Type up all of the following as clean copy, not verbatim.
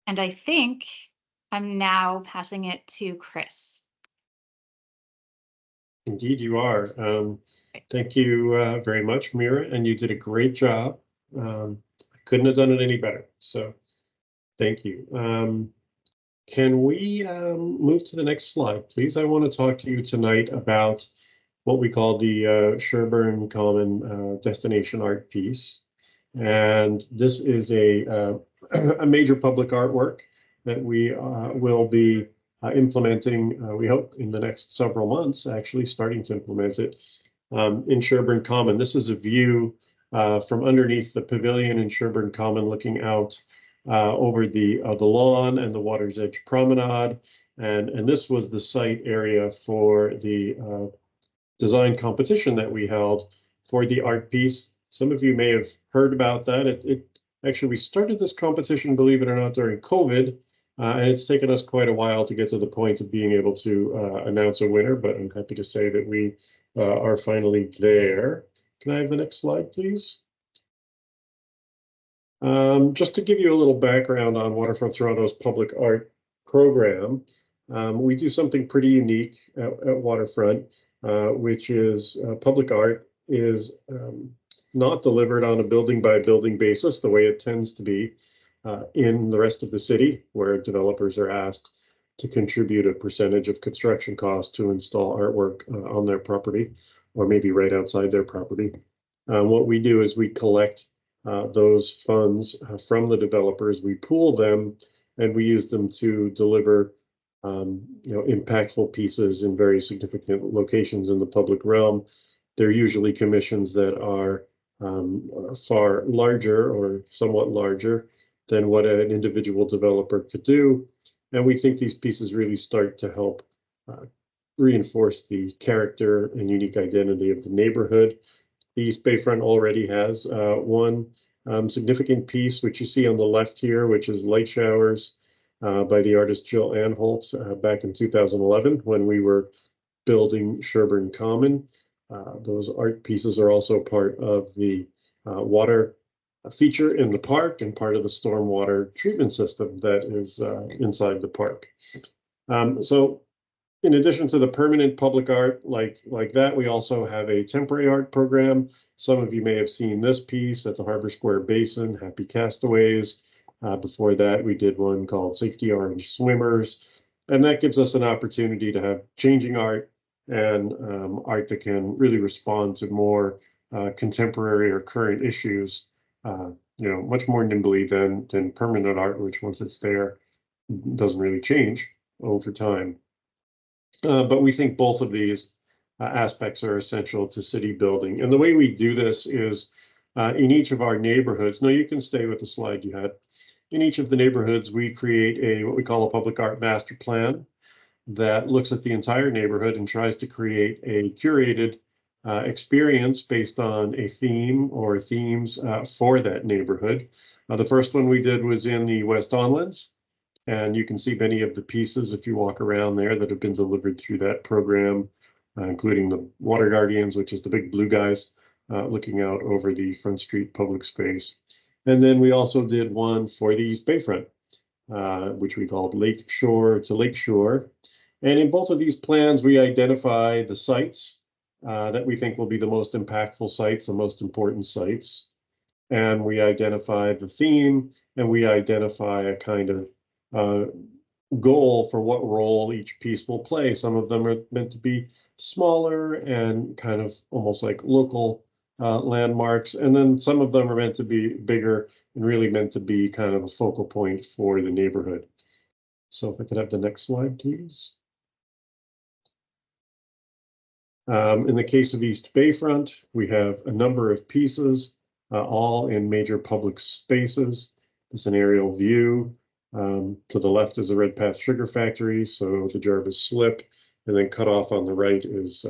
And I think I'm now passing it to Chris. Indeed, you are. Thank you very much, Mira, and you did a great job. I couldn't have done it any better. So thank you. Can we move to the next slide, please? I want to talk to you tonight about what we call the Sherbourne Common Destination Art Piece. And this is a major public artwork that we will be implementing, we hope, in the next several months, actually starting to implement it in Sherbourne Common. This is a view from underneath the pavilion in Sherbourne Common, looking out over the lawn and the Water's Edge Promenade. And this was the site area for the design competition that we held for the art piece. Some of you may have heard about that. Actually, we started this competition, believe it or not, during COVID, and it's taken us quite a while to get to the point of being able to announce a winner, but I'm happy to say that we are finally there. Can I have the next slide, please? Just to give you a little background on Waterfront Toronto's public art program, we do something pretty unique at Waterfront, which is public art is not delivered on a building by building basis the way it tends to be in the rest of the city, where developers are asked to contribute a percentage of construction costs to install artwork on their property, or maybe right outside their property. What we do is we collect those funds from the developers, we pool them, and we use them to deliver impactful pieces in very significant locations in the public realm. They're usually commissions that are far larger or somewhat larger than what an individual developer could do. And we think these pieces really start to help reinforce the character and unique identity of the neighborhood. The East Bayfront already has one significant piece, which you see on the left here, which is Light Showers by the artist Jill Anholt back in 2011 when we were building Sherbourne Common. Those art pieces are also part of the water feature in the park and part of the stormwater treatment system that is inside the park. So in addition to the permanent public art like that, we also have a temporary art program. Some of you may have seen this piece at the Harbor Square Basin, Happy Castaways. Before that, we did one called Safety Orange Swimmers. And that gives us an opportunity to have changing art and art that can really respond to more contemporary or current issues, much more nimbly than permanent art, which once it's there, doesn't really change over time. But we think both of these aspects are essential to city building. And the way we do this is in each of our neighborhoods. No, you can stay with the slide you had. In each of the neighborhoods, we create what we call a public art master plan that looks at the entire neighborhood and tries to create a curated experience based on a theme or themes for that neighborhood. The first one we did was in the West Donlands. And you can see many of the pieces if you walk around there that have been delivered through that program, including the Water Guardians, which is the big blue guys looking out over the Front Street public space. And then we also did one for the East Bayfront, which we called Lake Shore to Lake Shore. And in both of these plans, we identify the sites that we think will be the most impactful sites, the most important sites. And we identify the theme, and we identify a kind of goal for what role each piece will play. Some of them are meant to be smaller and kind of almost like local landmarks, and then some of them are meant to be bigger and really meant to be kind of a focal point for the neighborhood. So if I could have the next slide, please. In the case of East Bayfront, we have a number of pieces, all in major public spaces. It's an aerial view. To the left is the Red Path Sugar Factory, so the Jarvis Slip, and then cut off on the right is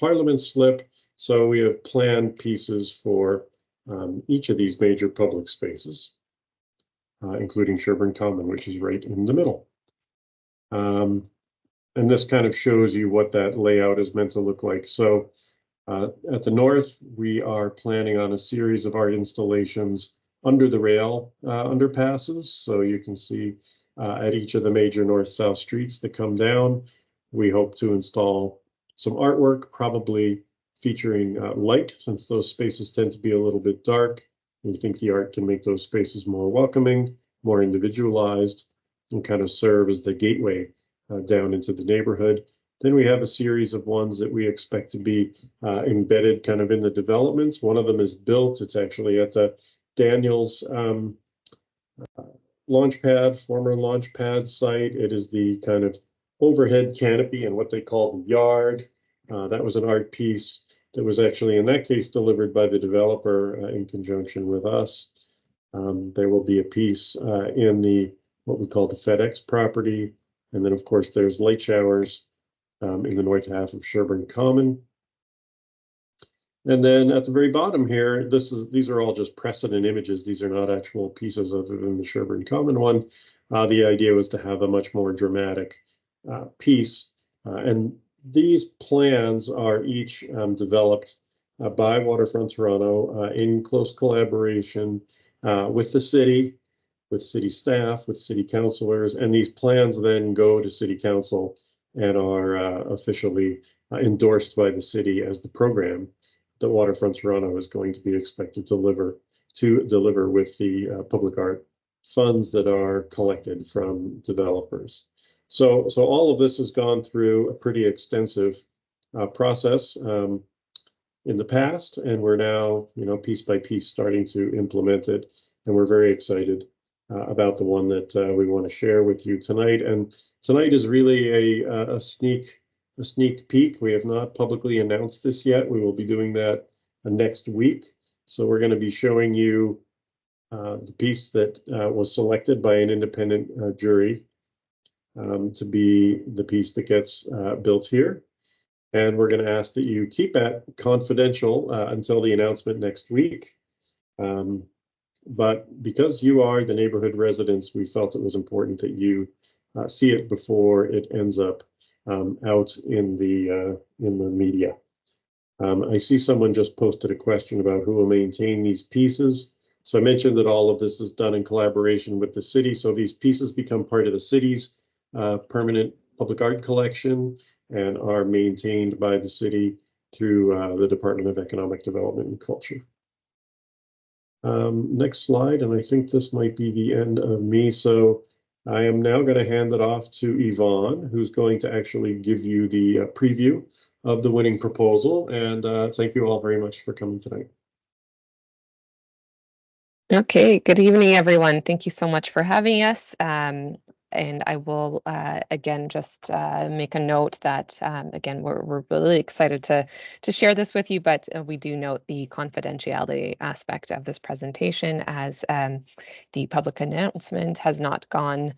Parliament Slip. So we have planned pieces for each of these major public spaces, including Sherbourne Common, which is right in the middle. And this kind of shows you what that layout is meant to look like. So at the north, we are planning on a series of art installations under the rail underpasses. So you can see at each of the major north-south streets that come down, we hope to install some artwork, probably featuring light, since those spaces tend to be a little bit dark. We think the art can make those spaces more welcoming, more individualized, and kind of serve as the gateway down into the neighborhood. Then we have a series of ones that we expect to be embedded kind of in the developments. One of them is built. It's actually at the Daniels launch pad, former launch pad site. It is the kind of overhead canopy and what they call the yard. That was an art piece that was actually, in that case, delivered by the developer in conjunction with us. There will be a piece in the what we call the FedEx property. And then, of course, there's light showers in the north half of Sherbourne Common. And then at the very bottom here, these are all just precedent images. These are not actual pieces other than the Sherbourne Common one. The idea was to have a much more dramatic piece. And these plans are each developed by Waterfront Toronto in close collaboration with the city, with city staff, with city councilors, and these plans then go to city council and are officially endorsed by the city as the program that Waterfront Toronto is going to be expected to deliver with the public art funds that are collected from developers. So all of this has gone through a pretty extensive process in the past, and we're now, piece by piece starting to implement it. And we're very excited about the one that we want to share with you tonight. And tonight is really a sneak peek. We have not publicly announced this yet. We will be doing that next week. So we're going to be showing you the piece that was selected by an independent jury to be the piece that gets built here. And we're going to ask that you keep that confidential until the announcement next week. But because you are the neighborhood residents, we felt it was important that you see it before it ends up out in the media. I see someone just posted a question about who will maintain these pieces. So I mentioned that all of this is done in collaboration with the city. So these pieces become part of the city's permanent public art collection and are maintained by the city through the Department of Economic Development and Culture. Next slide, and I think this might be the end of me. So I am now going to hand it off to Yvonne, who's going to actually give you the preview of the winning proposal. And thank you all very much for coming tonight. Okay, good evening, everyone. Thank you so much for having us. And I will, again, just make a note that, again, we're really excited to share this with you, but we do note the confidentiality aspect of this presentation as the public announcement has not gone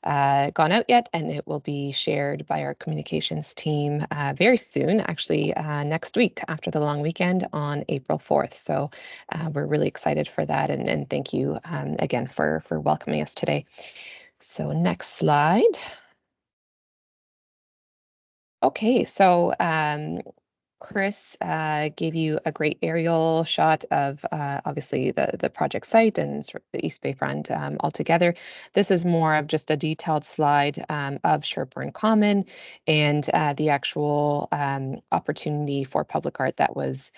out yet, and it will be shared by our communications team very soon, actually next week after the long weekend on April 4th. So we're really excited for that, and thank you again for welcoming us today. So next slide. Okay, so Chris gave you a great aerial shot of obviously the project site and sort of the East Bay Front altogether. This is more of just a detailed slide of Sherbourne Common and the actual opportunity for public art that was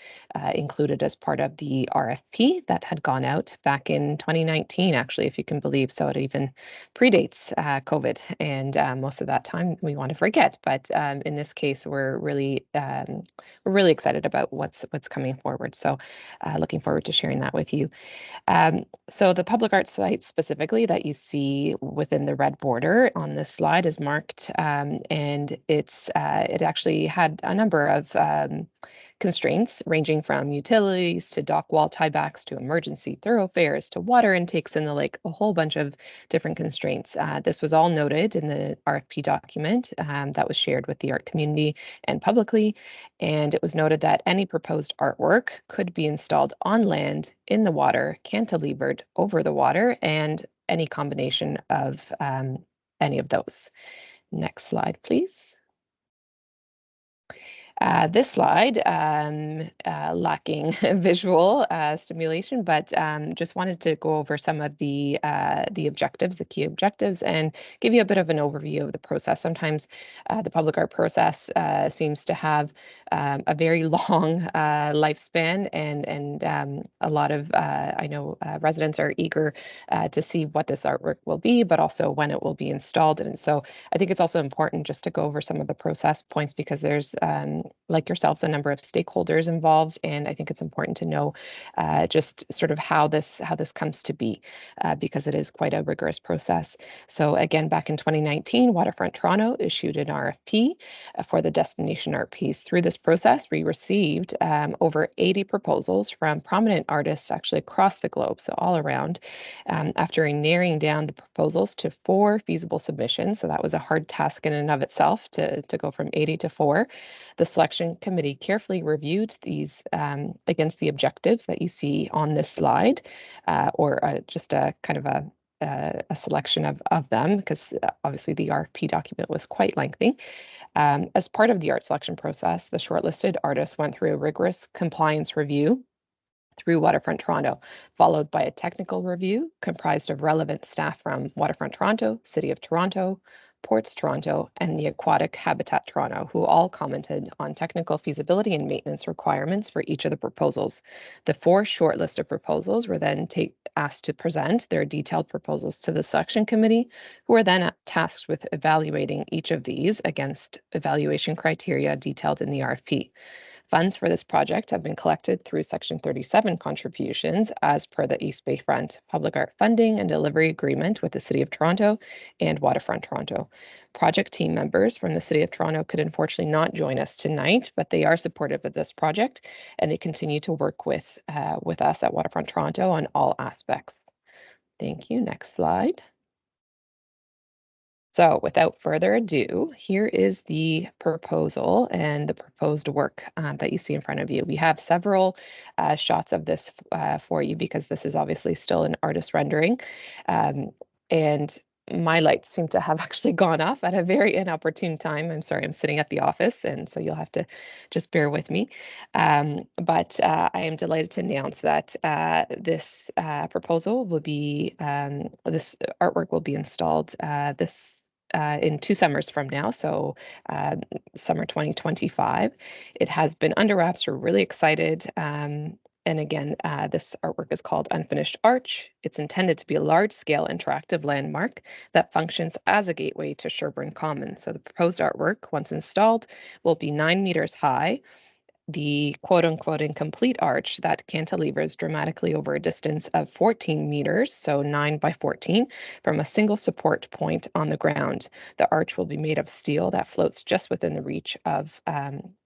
included as part of the RFP that had gone out back in 2019, actually, if you can believe. So it even predates COVID, and most of that time we want to forget. But in this case, we're really excited about what's coming forward. So looking forward to sharing that with you. So the public art site specifically that you see within the red border on this slide is marked, and it actually had a number of constraints ranging from utilities to dock wall tiebacks to emergency thoroughfares to water intakes and the like, a whole bunch of different constraints. This was all noted in the RFP document that was shared with the art community and publicly, and it was noted that any proposed artwork could be installed on land, in the water, cantilevered over the water, and any combination of any of those. Next slide, please. This slide, lacking visual stimulation, but just wanted to go over some of the objectives, the key objectives, and give you a bit of an overview of the process. Sometimes the public art process seems to have a very long lifespan, and a lot of I know residents are eager to see what this artwork will be, but also when it will be installed. And so I think it's also important just to go over some of the process points because there's, like yourselves, a number of stakeholders involved, and I think it's important to know just sort of how this comes to be, because it is quite a rigorous process. So again, back in 2019, Waterfront Toronto issued an RFP for the destination art piece. Through this process, we received over 80 proposals from prominent artists actually across the globe, so all around. After narrowing down the proposals to 4 feasible submissions, so that was a hard task in and of itself to go from 80 to 4, the selection committee carefully reviewed these against the objectives that you see on this slide, or just a kind of a selection of them, because obviously the RFP document was quite lengthy. As part of the art selection process, the shortlisted artists went through a rigorous compliance review through Waterfront Toronto, followed by a technical review comprised of relevant staff from Waterfront Toronto, City of Toronto, Ports Toronto, and the Aquatic Habitat Toronto, who all commented on technical feasibility and maintenance requirements for each of the proposals. The 4 shortlisted proposals were then asked to present their detailed proposals to the selection committee, who are then tasked with evaluating each of these against evaluation criteria detailed in the RFP. Funds for this project have been collected through Section 37 contributions as per the East Bayfront Public Art Funding and Delivery Agreement with the City of Toronto and Waterfront Toronto. Project team members from the City of Toronto could unfortunately not join us tonight, but they are supportive of this project and they continue to work with us at Waterfront Toronto on all aspects. Thank you. Next slide. So without further ado, here is the proposal and the proposed work that you see in front of you. We have several shots of this for you because this is obviously still an artist rendering. And my lights seem to have actually gone off at a very inopportune time. I'm sorry, I'm sitting at the office, and so you'll have to just bear with me. But I am delighted to announce that this proposal will be, this artwork will be installed in 2 summers from now, so summer 2025. It has been under wraps. We're really excited. And again, this artwork is called Unfinished Arch. It's intended to be a large-scale interactive landmark that functions as a gateway to Sherbourne Common. So the proposed artwork, once installed, will be 9 meters high. The quote-unquote incomplete arch that cantilevers dramatically over a distance of 14 meters, so 9 by 14, from a single support point on the ground. The arch will be made of steel that floats just within the reach of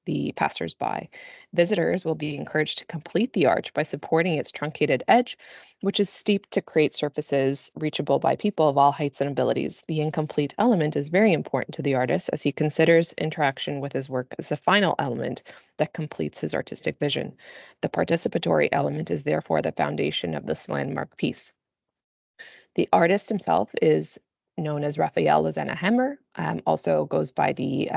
the passersby. Visitors will be encouraged to complete the arch by supporting its truncated edge, which is steep to create surfaces reachable by people of all heights and abilities. The incomplete element is very important to the artist as he considers interaction with his work as the final element that completes his artistic vision. The participatory element is therefore the foundation of this landmark piece. The artist himself is known as Raphael Lozana Hemmer, also goes by the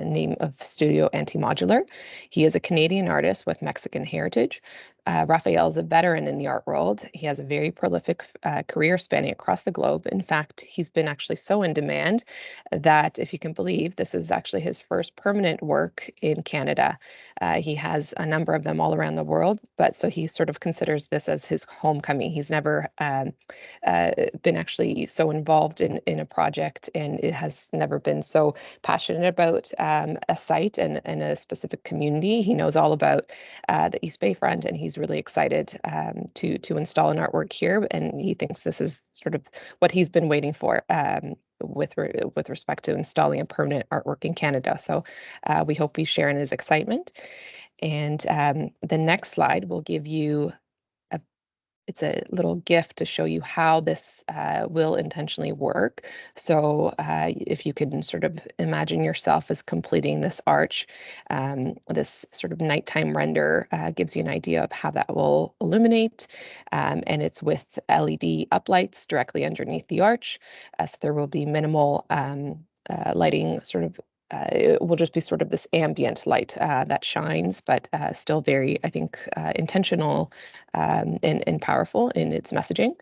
name of Studio Anti-Modular. He is a Canadian artist with Mexican heritage. Raphael is a veteran in the art world. He has a very prolific career spanning across the globe. In fact, he's been actually so in demand that, if you can believe, this is actually his first permanent work in Canada. He has a number of them all around the world, but so he sort of considers this as his homecoming. He's never been actually so involved in a project, and it has never been so passionate about a site and a specific community. He knows all about the East Bayfront, and he's really excited to install an artwork here. And he thinks this is sort of what he's been waiting for with respect to installing a permanent artwork in Canada. So we hope we share in his excitement. And the next slide will give you it's a little gift to show you how this will intentionally work. So if you can sort of imagine yourself as completing this arch, this sort of nighttime render gives you an idea of how that will illuminate. And it's with LED uplights directly underneath the arch. So there will be minimal lighting sort of it will just be sort of this ambient light that shines, but still very, I think, intentional and powerful in its messaging.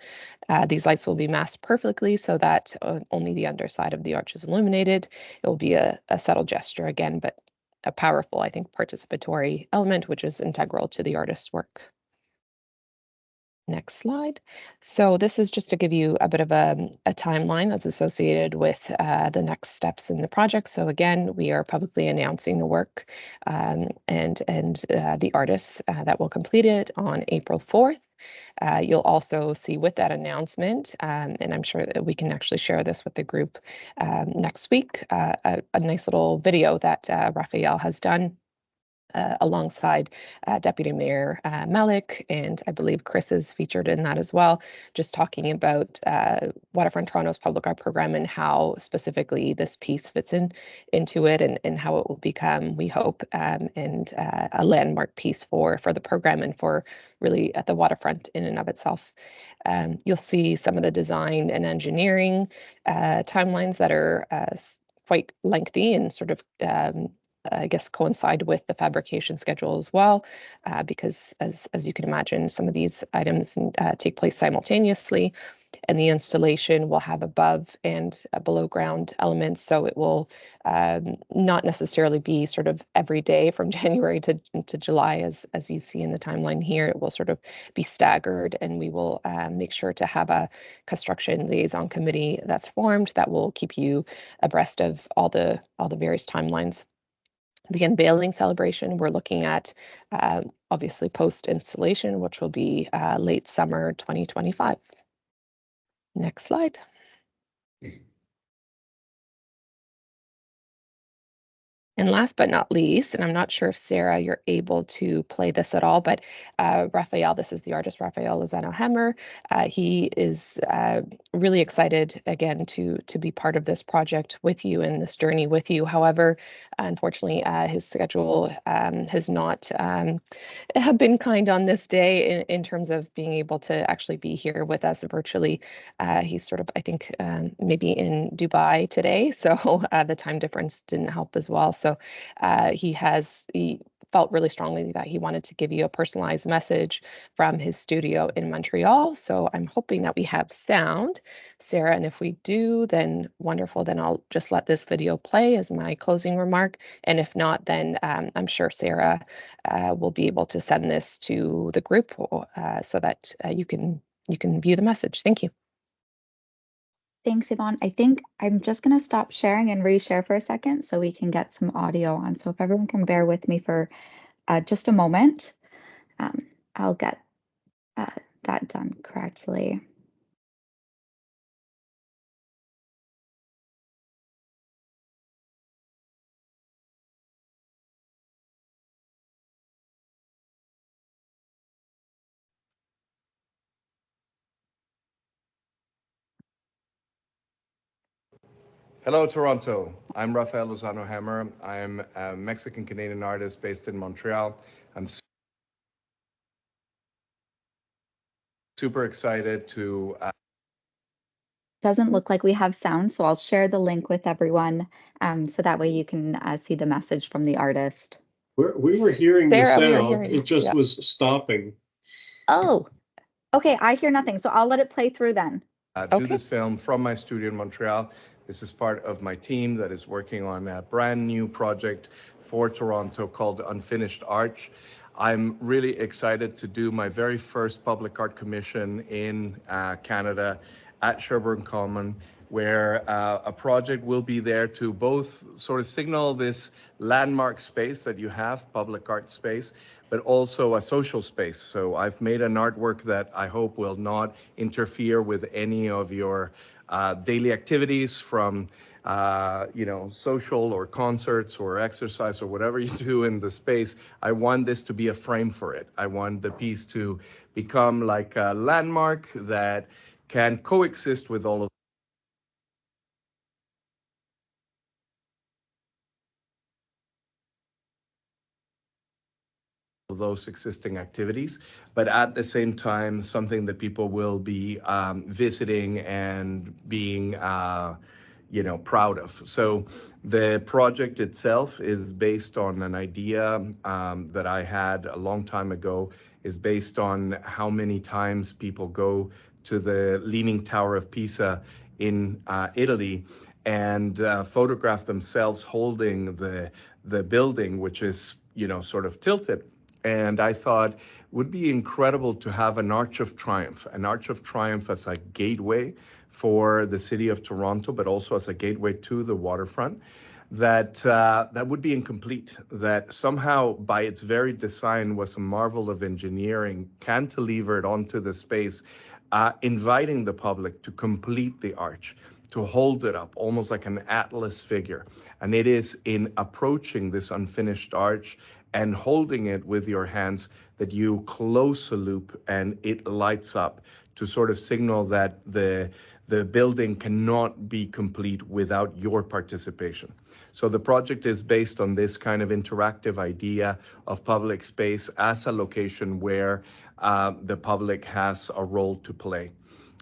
These lights will be masked perfectly so that only the underside of the arch is illuminated. It will be a subtle gesture again, but a powerful, I think, participatory element, which is integral to the artist's work. Next slide. So this is just to give you a bit of a timeline that's associated with the next steps in the project. So again, we are publicly announcing the work and the artists that will complete it on April 4th. You'll also see with that announcement, and I'm sure that we can actually share this with the group next week, a nice little video that Raphael has done alongside Deputy Mayor Malik, and I believe Chris is featured in that as well, just talking about Waterfront Toronto's public art program and how specifically this piece fits into it, and how it will become, we hope, and a landmark piece for the program and for really at the waterfront in and of itself. You'll see some of the design and engineering timelines that are quite lengthy and sort of I guess coincide with the fabrication schedule as well, because as you can imagine, some of these items take place simultaneously, and the installation will have above and below ground elements. So it will not necessarily be sort of every day from January to July, as you see in the timeline here. It will sort of be staggered, and we will make sure to have a construction liaison committee that's formed that will keep you abreast of all the various timelines. The unveiling celebration, we're looking at obviously post installation, which will be late summer 2025. Next slide. And last but not least, and I'm not sure if Sarah, you're able to play this at all, but Raphael, this is the artist Raphael Lozano-Hemmer. He is really excited again to be part of this project with you and this journey with you. However, unfortunately, his schedule has not have been kind on this day in terms of being able to actually be here with us virtually. He's sort of, I think, maybe in Dubai today, so the time difference didn't help as well. So he felt really strongly that he wanted to give you a personalized message from his studio in Montreal. So I'm hoping that we have sound, Sarah, and if we do, then wonderful. Then I'll just let this video play as my closing remark. And if not, then I'm sure Sarah will be able to send this to the group so that you can view the message. Thank you. Thanks, Yvonne. I think I'm just going to stop sharing and reshare for a second so we can get some audio on. So if everyone can bear with me for just a moment, I'll get that done correctly. Hello, Toronto. I'm Raphael Lozano-Hemmer. I'm a Mexican-Canadian artist based in Montreal. I'm super excited to... Doesn't look like we have sound, so I'll share the link with everyone so that way you can see the message from the artist. We were hearing the Sarah, we were sound. hearing It it, just yeah. was stopping. Oh, okay. I hear nothing, so I'll let it play through then. do this film from my studio in Montreal. This is part of my team that is working on a brand new project for Toronto called Unfinished Arch. I'm really excited to do my very first public art commission in Canada at Sherbourne Common, where a project will be there to both sort of signal this landmark space that you have, public art space, but also a social space. So I've made an artwork that I hope will not interfere with any of your daily activities, from social or concerts or exercise or whatever you do in the space. I want this to be a frame for it. I want the piece to become like a landmark that can coexist with all of those existing activities, but at the same time, something that people will be visiting and being proud of. So the project itself is based on an idea that I had a long time ago, is based on how many times people go to the Leaning Tower of Pisa in Italy and photograph themselves holding the building, which is, sort of tilted. And I thought it would be incredible to have an Arch of Triumph as a gateway for the city of Toronto, but also as a gateway to the waterfront. That would be incomplete, that somehow by its very design was a marvel of engineering, cantilevered onto the space, inviting the public to complete the arch, to hold it up almost like an Atlas figure. And it is in approaching this unfinished arch and holding it with your hands that you close a loop and it lights up to sort of signal that the building cannot be complete without your participation. So the project is based on this kind of interactive idea of public space as a location where the public has a role to play.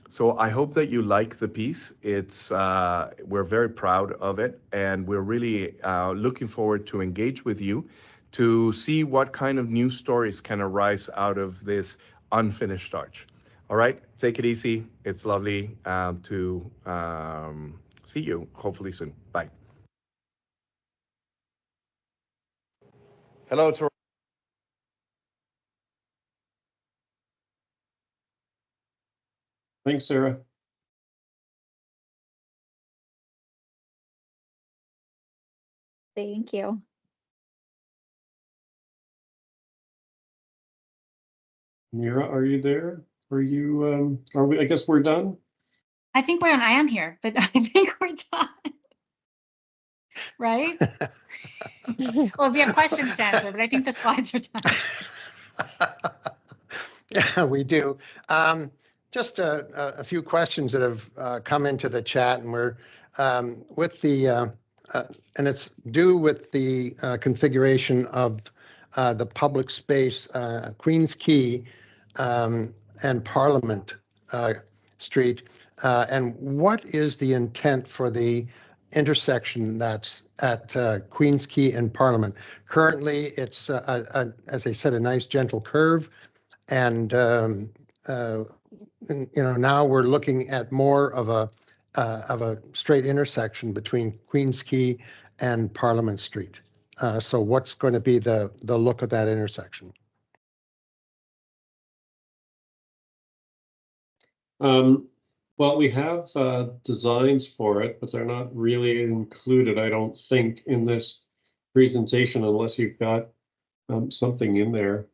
So I hope that you like the piece. We're very proud of it, and we're really looking forward to engage with you to see what kind of new stories can arise out of this unfinished arch. All right, take it easy. It's lovely to see you hopefully soon. Bye. Hello, Toronto. Thanks, Sarah. Thank you. Mira, are you there? Are we, I guess we're done? I think we're on, I am here, but I think we're done. Right? Well, we have questions to answer, but I think the slides are done. Yeah, we do. Just a few questions that have come into the chat, and we're with the and it's due with the configuration of the public space, Queens Quay and Parliament Street. And what is the intent for the intersection that's at Queens Quay and Parliament? Currently, it's, as I said, a nice gentle curve. And now we're looking at more of a straight intersection between Queens Quay and Parliament Street. So what's going to be the look of that intersection? Well, we have designs for it, but they're not really included, I don't think, in this presentation unless you've got something in there,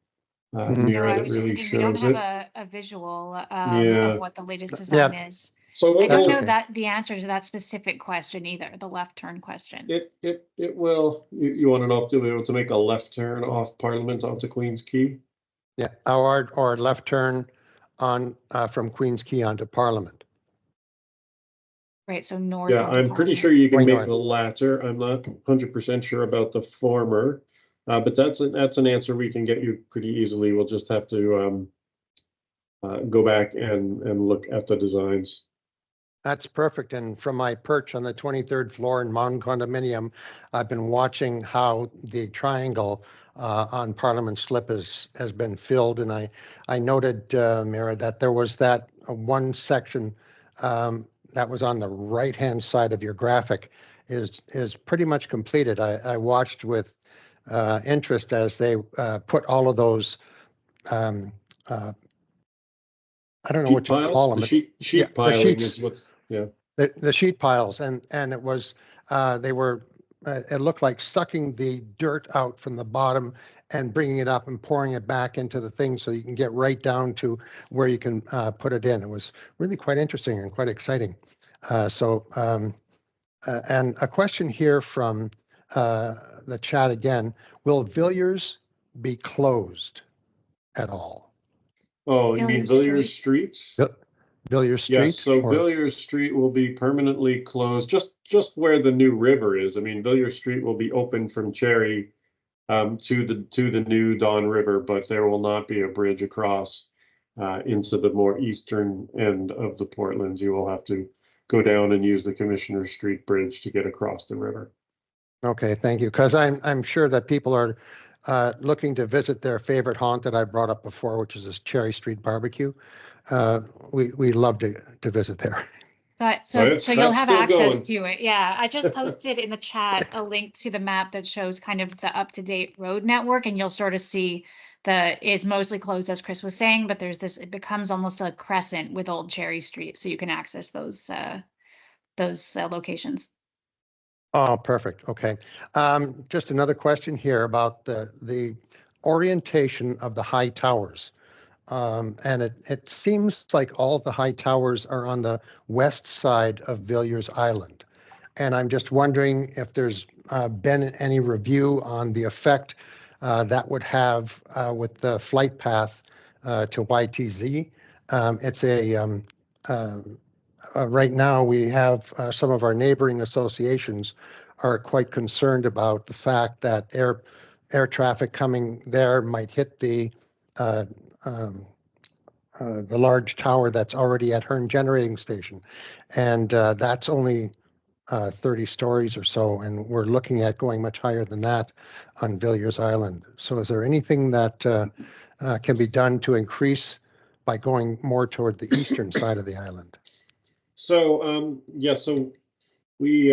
Mira, I that was just really thinking, we don't shows it. have a visual Yeah. of what the latest design is. So I don't know okay. that the answer to that specific question either, the left turn question. It will. You want to know if to be able to make a left turn off Parliament onto Queens Quay? Yeah, or left turn on from Queens Quay onto Parliament. Right, so north. Yeah, onto I'm pretty Parliament. sure you can Going make north. the latter. I'm not 100% sure about the former, but that's an answer we can get you pretty easily. We'll just have to go back and look at the designs. That's perfect. And from my perch on the 23rd floor in Mountain Condominium, I've been watching how the triangle on Parliament Slip has been filled. And I noted, Mira, that there was that one section that was on the right-hand side of your graphic is pretty much completed. I watched with interest as they put all of those I don't know what you call them. Sheet piling is what's, yeah. The sheet piles, and it was they were it looked like sucking the dirt out from the bottom and bringing it up and pouring it back into the thing so you can get right down to where you can put it in. It was really quite interesting and quite exciting. And a question here from the chat again: will Villiers be closed at all? Oh, you mean Villiers Street? Villiers Street? Yes, so Villiers Street will be permanently closed, just where the new river is. I mean, Villiers Street will be open from Cherry to the new Don River, but there will not be a bridge across into the more eastern end of the Portlands. You will have to go down and use the Commissioner Street Bridge to get across the river. Okay, thank you. Because I'm sure that people are looking to visit their favorite haunt that I brought up before, which is this Cherry Street Barbecue. We love to visit there. So you'll that's have still access going. to it. Yeah, I just posted in the chat a link to the map that shows kind of the up-to-date road network, and you'll sort of see it's mostly closed, as Chris was saying, but there's this, it becomes almost a crescent with Old Cherry Street, so you can access those locations. Oh, perfect. Okay. Just another question here about the orientation of the high towers. And it seems like all the high towers are on the west side of Villiers Island. And I'm just wondering if there's been any review on the effect that would have with the flight path to YTZ. It's right now we have some of our neighboring associations are quite concerned about the fact that air traffic coming there might hit the large tower that's already at Hearn Generating Station. And that's only 30 stories or so, and we're looking at going much higher than that on Villiers Island. So is there anything that can be done to increase by going more toward the eastern side of the island? So yeah, so we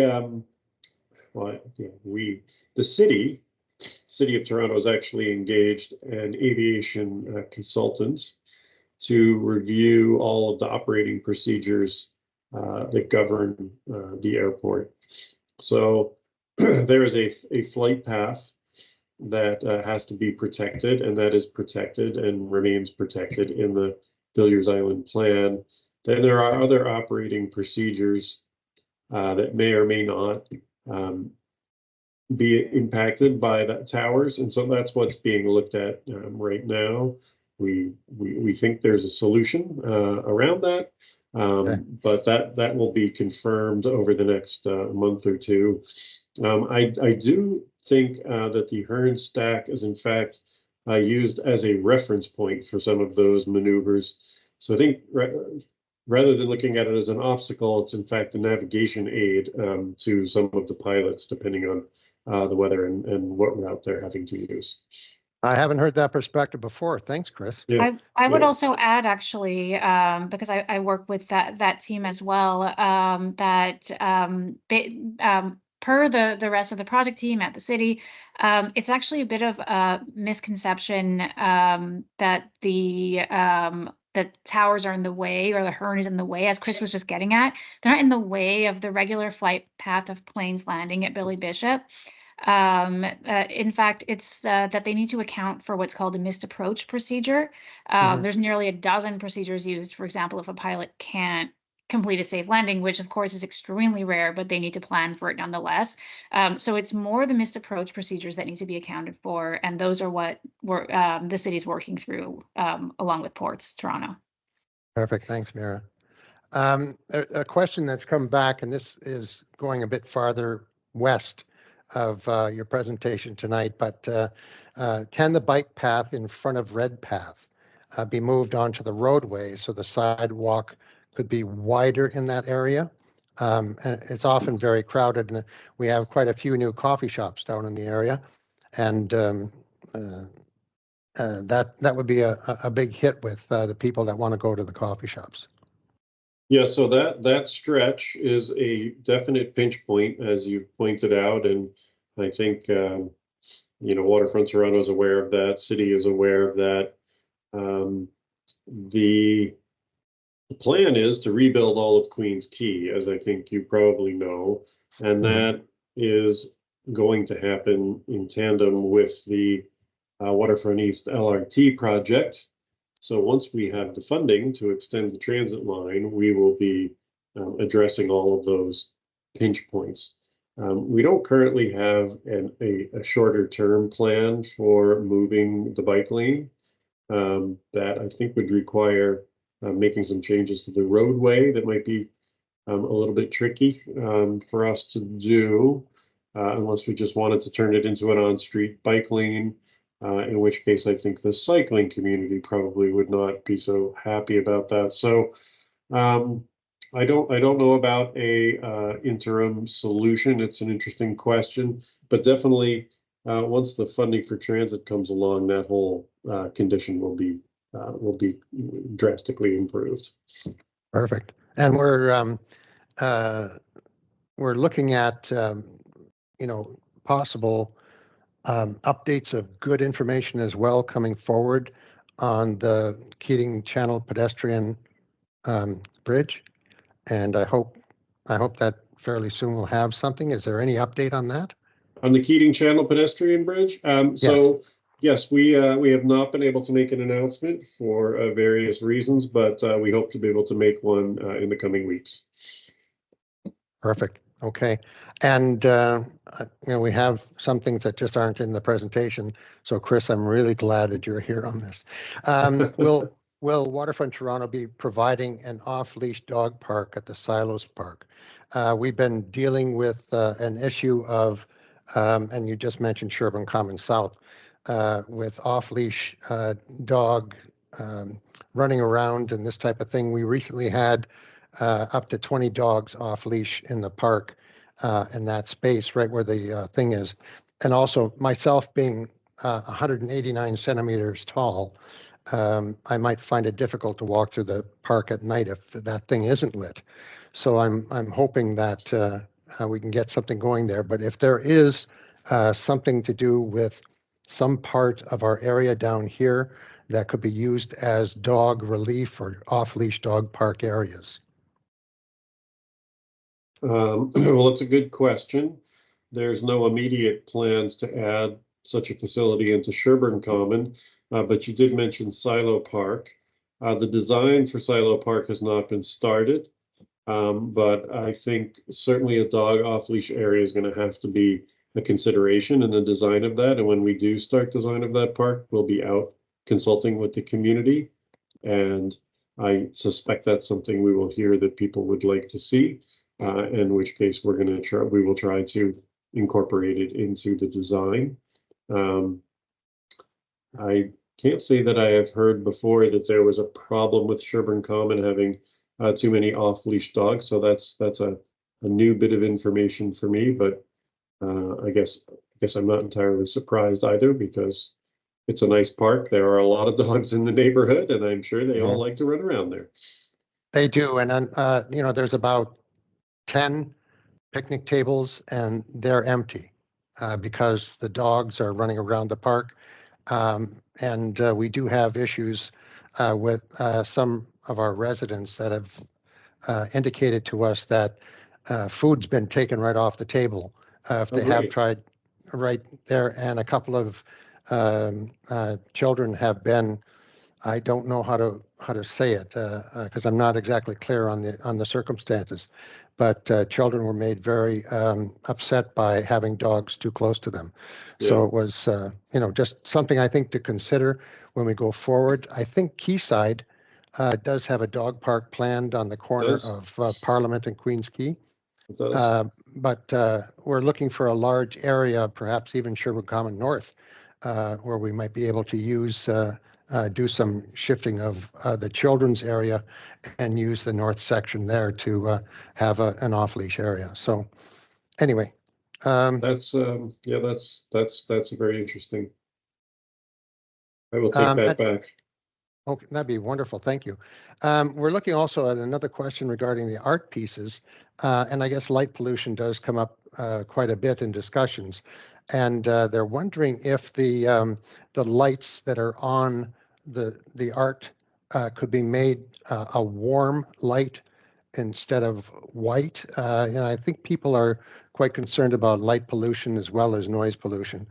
the city of Toronto has actually engaged an aviation consultant to review all of the operating procedures that govern the airport. So there is a flight path that has to be protected, and that is protected and remains protected in the Villiers Island plan. Then there are other operating procedures that may or may not be impacted by the towers, and so that's what's being looked at right now. We think there's a solution around that, but that will be confirmed over the next month or two. I do think that the Hearn stack is in fact used as a reference point for some of those maneuvers. So I think rather than looking at it as an obstacle, it's in fact a navigation aid to some of the pilots, depending on the weather and what route they're having to use. I haven't heard that perspective before. Thanks, Chris. Yeah. I would also add, actually, because I work with that team as well, that per the rest of the project team at the city, it's actually a bit of a misconception that the towers are in the way, or the Hearn is in the way, as Chris was just getting at. They're not in the way of the regular flight path of planes landing at Billy Bishop. In fact, it's that they need to account for what's called a missed approach procedure. There's nearly a dozen procedures used. For example, if a pilot can't complete a safe landing, which of course is extremely rare, but they need to plan for it nonetheless. So it's more the missed approach procedures that need to be accounted for, and those are what the city's working through along with Ports Toronto. Perfect. Thanks, Mira. A question that's come back, and this is going a bit farther west of your presentation tonight, but can the bike path in front of Redpath be moved onto the roadway so the sidewalk could be wider in that area? And it's often very crowded, and we have quite a few new coffee shops down in the area, and that would be a big hit with the people that want to go to the coffee shops. Yeah, so that stretch is a definite pinch point, as you pointed out, and I think Waterfront Toronto is aware of that. City is aware of that. The plan is to rebuild all of Queens Quay, as I think you probably know, and that is going to happen in tandem with the Waterfront East LRT project. So once we have the funding to extend the transit line, we will be addressing all of those pinch points. We don't currently have a shorter term plan for moving the bike lane. That I think would require making some changes to the roadway that might be a little bit tricky for us to do, unless we just wanted to turn it into an on-street bike lane. In which case, I think the cycling community probably would not be so happy about that. So I don't know about a interim solution. It's an interesting question, but definitely once the funding for transit comes along, that whole condition will be drastically improved. Perfect. And we're looking at possible updates of good information as well coming forward on the Keating Channel pedestrian bridge. And I hope that fairly soon we'll have something. Is there any update on that? On the Keating Channel pedestrian bridge? So yes, we have not been able to make an announcement for various reasons, but we hope to be able to make one in the coming weeks. Perfect. Okay. And we have some things that just aren't in the presentation. So Chris, I'm really glad that you're here on this. Will Waterfront Toronto be providing an off-leash dog park at the Silos Park? We've been dealing with an issue of, and you just mentioned Sherbourne Common South, with off-leash dog running around and this type of thing. We recently had up to 20 dogs off leash in the park in that space right where the thing is. And also myself being 189 centimeters tall, I might find it difficult to walk through the park at night if that thing isn't lit. So I'm hoping that we can get something going there. But if there is something to do with some part of our area down here that could be used as dog relief or off-leash dog park areas. Well, it's a good question. There's no immediate plans to add such a facility into Sherbourne Common, but you did mention Silo Park. The design for Silo Park has not been started, but I think certainly a dog off-leash area is going to have to be a consideration in the design of that. And when we do start design of that park, we'll be out consulting with the community. And I suspect that's something we will hear that people would like to see. In which case we will try to incorporate it into the design. I can't say that I have heard before that there was a problem with Sherbourne Common having too many off-leash dogs. So that's a new bit of information for me, but I guess I'm not entirely surprised either because it's a nice park. There are a lot of dogs in the neighborhood, and I'm sure they all like to run around there. They do, and there's about 10 picnic tables and they're empty because the dogs are running around the park. And we do have issues with some of our residents that have indicated to us that food's been taken right off the table if they have tried right there. And a couple of children have been, I don't know how to say it because I'm not exactly clear on the circumstances, but children were made very upset by having dogs too close to them. Yeah. So it was just something I think to consider when we go forward. I think Quayside does have a dog park planned on the corner of Parliament and Queens Quay. It does. But we're looking for a large area, perhaps even Sherwood Common North, where we might be able to use do some shifting of the children's area and use the north section there to have an off-leash area. So anyway. That's very interesting. I will take that back. Okay, that'd be wonderful. Thank you. We're looking also at another question regarding the art pieces. And I guess light pollution does come up quite a bit in discussions. And they're wondering if the lights that are on the art could be made a warm light instead of white. And I think people are quite concerned about light pollution as well as noise pollution.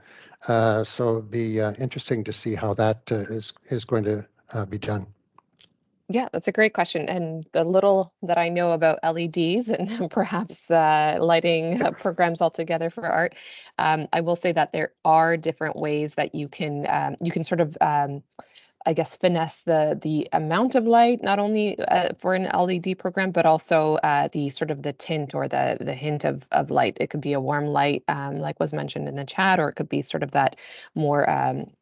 So it'd be interesting to see how that is going to be done. Yeah, that's a great question. And the little that I know about LEDs and perhaps lighting programs altogether for art, I will say that there are different ways that you can sort of I guess finesse the amount of light, not only for an LED program, but also the sort of the tint or the hint of light. It could be a warm light, like was mentioned in the chat, or it could be sort of that more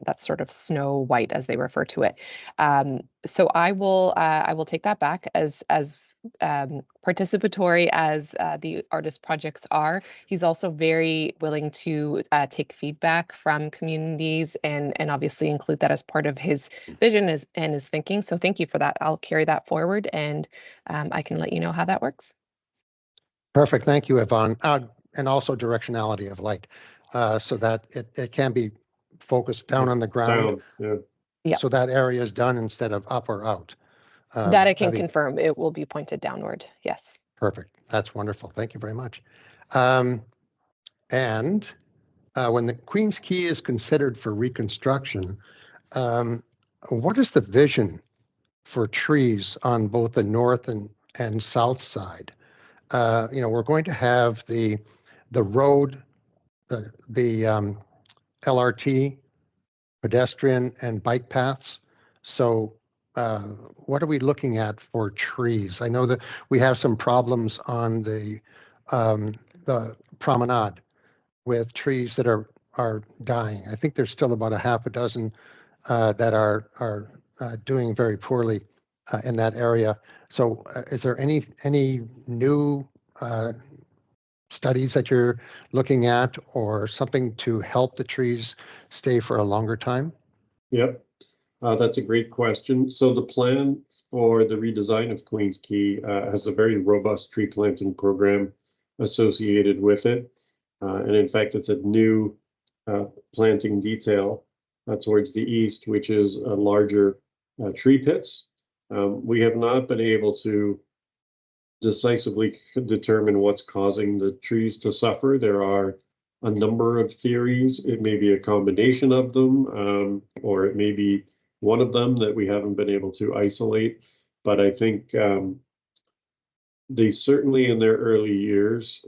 that sort of snow white as they refer to it. So I will take that back as participatory as the artist projects are. He's also very willing to take feedback from communities and obviously include that as part of his vision and his thinking. So thank you for that. I'll carry that forward, and I can let you know how that works. Perfect. Thank you, Yvonne. And also directionality of light, so that it can be focused down on the ground. Down, yeah. Yeah. So that area is done instead of up or out. That I can that'd be confirm. It will be pointed downward. Yes. perfect. That's wonderful. Thank you very much. And when the Queen's Quay is considered for reconstruction, what is the vision for trees on both the north and south side? We're going to have the road, the LRT, pedestrian and bike paths. So what are we looking at for trees? I know that we have some problems on the promenade with trees that are dying. I think there's still about a half a dozen that are doing very poorly in that area. So is there any new studies that you're looking at or something to help the trees stay for a longer time? Yep, that's a great question. So the plan for the redesign of Queens Quay has a very robust tree planting program associated with it. And in fact, it's a new planting detail towards the east, which is a larger tree pits. We have not been able to decisively determine what's causing the trees to suffer. There are a number of theories. It may be a combination of them, or it may be one of them that we haven't been able to isolate. But I think they certainly in their early years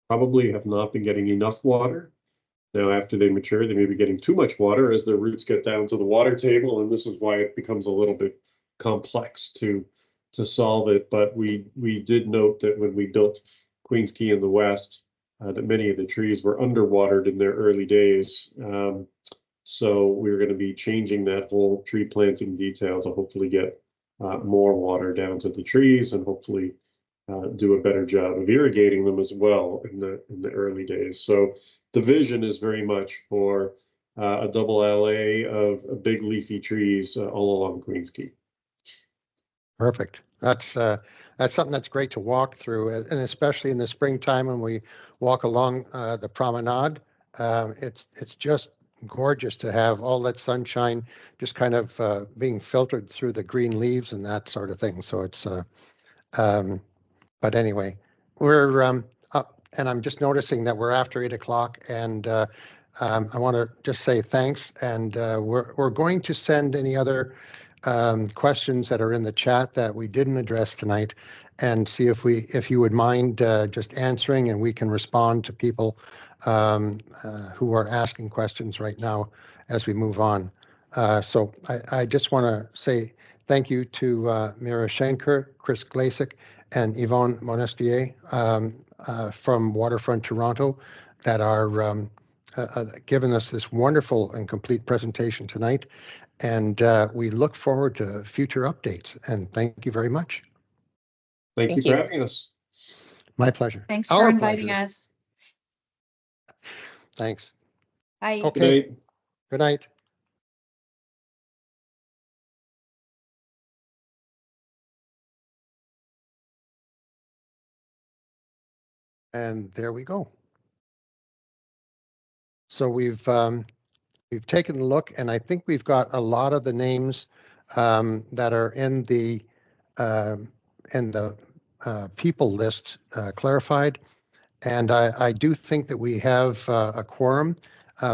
probably have not been getting enough water. Now, after they mature, they may be getting too much water as their roots get down to the water table, and this is why it becomes a little bit complex to solve it. But we did note that when we built Queens Quay in the west, that many of the trees were underwatered in their early days. So we're going to be changing that whole tree planting detail to hopefully get more water down to the trees and hopefully do a better job of irrigating them as well in the early days. So the vision is very much for a double LA of big leafy trees all along Queens Quay. Perfect. That's something that's great to walk through, and especially in the springtime when we walk along the promenade. It's just gorgeous to have all that sunshine just kind of being filtered through the green leaves and that sort of thing. So it's but anyway, we're up, and I'm just noticing that we're after 8 o'clock, and I want to just say thanks, and we're going to send any other questions that are in the chat that we didn't address tonight, and see if you would mind just answering, and we can respond to people who are asking questions right now as we move on. So I just want to say thank you to Mira Schenker, Chris Glasik, and Yvonne Monestier from Waterfront Toronto that are giving us this wonderful and complete presentation tonight. And we look forward to future updates. And thank you very much. Thank you for having us. My pleasure. Thanks for inviting us. Thanks. Bye. Okay. Good night. Good night. And there we go. So we've taken a look, and I think we've got a lot of the names that are in the people list clarified. And I do think that we have a quorum,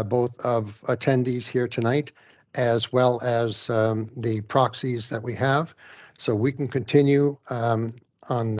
both of attendees here tonight, as well as the proxies that we have. So we can continue on